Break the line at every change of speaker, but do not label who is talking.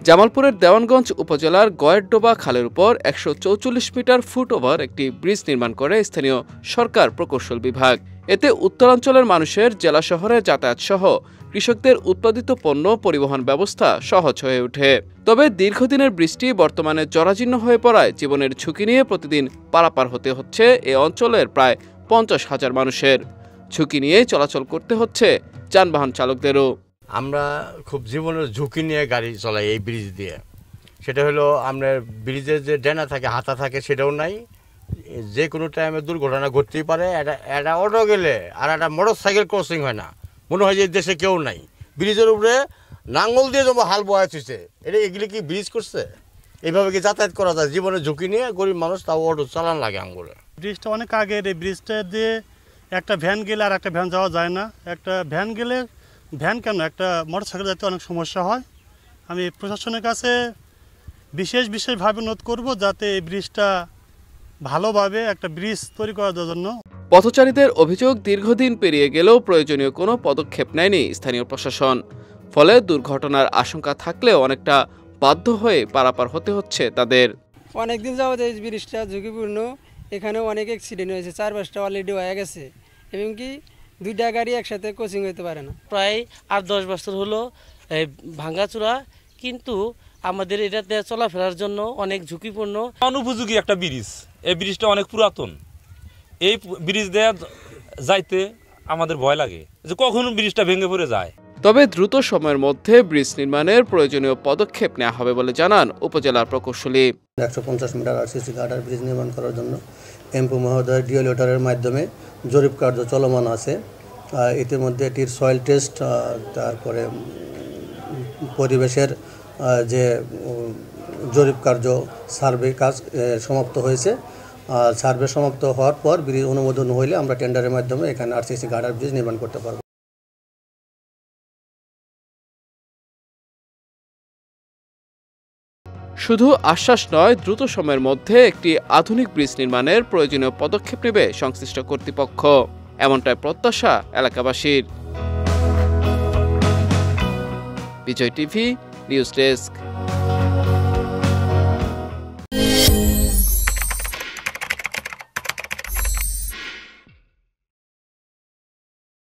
জামালপুরের দেওয়ানগঞ্জ উপজেলার গয়েরডোবা খালের উপর ১৪৪ মিটার ফুটওভার একটি ব্রিজ নির্মাণ করে স্থানীয় সরকার প্রকৌশল বিভাগ। এতে উত্তরাঞ্চলের মানুষের জেলা শহরে যাতায়াত সহ কৃষকদের উৎপাদিত পণ্য পরিবহন ব্যবস্থা সহজ হয়ে ওঠে। তবে দীর্ঘদিনের বৃষ্টি বর্তমানে জরাজীর্ণ হয়ে পড়ায় জীবনের ঝুঁকি নিয়ে প্রতিদিন পারাপার হতে হচ্ছে এ অঞ্চলের প্রায় ৫০,০০০ মানুষের। ঝুঁকি নিয়ে চলাচল করতে হচ্ছে যানবাহন চালকদেরও।
আমরা খুব জীবনের ঝুঁকি নিয়ে গাড়ি চলাই এই ব্রিজ দিয়ে। সেটা হলো আপনার ব্রিজের যে ডেনা থাকে, হাতা থাকে, সেটাও নাই। যে কোনো টাইমে দুর্ঘটনা ঘটতেই পারে। একটা অটো গেলে আর একটা মোটর সাইকেল ক্রসিং হয় না, মনে হয় যে দেশে কেউ নাই। ব্রিজের উপরে নাঙ্গল দিয়ে যেমন হাল বয়া চুইছে, এগুলি কি ব্রিজ করছে? এইভাবে কি যাতায়াত করা যায়? জীবনের ঝুঁকি নিয়ে গরিব মানুষ তাও অটো চালান লাগে আঙ্গুলে।
ব্রিজটা অনেক আগে, এই ব্রিজটা দিয়ে একটা ভ্যান গেলে আর একটা ভ্যান যাওয়া যায় না। একটা ভ্যান গেলে ভ্যান কেন, একটা মোটর সাইকেল যাতে অনেক সমস্যা হয়। আমি প্রশাসনের কাছে বিশেষভাবে অনুরোধ করব যাতে এই ব্রিজটা ভালোভাবে একটা ব্রিজ তৈরি করার জন্য।
পথচারীদের অভিযোগ, দীর্ঘদিন পেরিয়ে গেলেও প্রয়োজনীয় কোনো পদক্ষেপ নেয়নি স্থানীয় প্রশাসন। ফলে দুর্ঘটনার আশঙ্কা থাকলেও অনেকটা বাধ্য হয়ে পারাপার হতে হচ্ছে তাদের।
অনেকদিন যাবত এই ব্রিজটা ঝুঁকিপূর্ণ। এখানে অনেক অ্যাক্সিডেন্ট হয়েছে, 4-5টা অলরেডি হয়ে গেছে, এবং কি 2টা গাড়ি একসাথে কোচিং হইতে পারে না।
প্রায় 8-10 বছর হলো ভাঙ্গাচোরা, কিন্তু আমাদের এটাতে চলাফেরার জন্য অনেক ঝুঁকিপূর্ণ।
অনুপযোগী একটা ব্রিজ। এই ব্রিজটা অনেক পুরাতন। এই ব্রিজ দিয়ে যাইতে আমাদের ভয় লাগে যে কখন ব্রিজটা ভেঙে পড়ে যায়।
তবে দ্রুত সময়ের মধ্যে ব্রিজ নির্মাণের প্রয়োজনীয় পদক্ষেপ নেওয়া হবে বলে জানান উপজেলার প্রকৌশলী।
১৫০ মিটার আরসিসি গার্ডার ব্রিজ নির্মাণ করার জন্য এমপি মহোদয়ের ডিও লেটারের মাধ্যমে জরিপ কার্য চলমান আছে। ইতিমধ্যে এটির সয়েল টেস্ট, তারপরে পরিবেশের যে জরিপ কার্য, সার্ভে কাজ সমাপ্ত হয়েছে। সার্ভে সমাপ্ত হওয়ার পর ব্রিজ অনুমোদন হইলে আমরা টেন্ডারের মাধ্যমে এখানে আরসিসি গার্ডার ব্রিজ নির্মাণ করতে পারব।
শুধু আশ্বাস নয়, দ্রুত সময়ের মধ্যে একটি আধুনিক ব্রিজ নির্মাণের প্রয়োজনীয় পদক্ষেপ নেবে সংশ্লিষ্ট কর্তৃপক্ষ, এমনটাই প্রত্যাশা এলাকাবাসীর। বিজয় টিভি নিউজ ডেস্ক।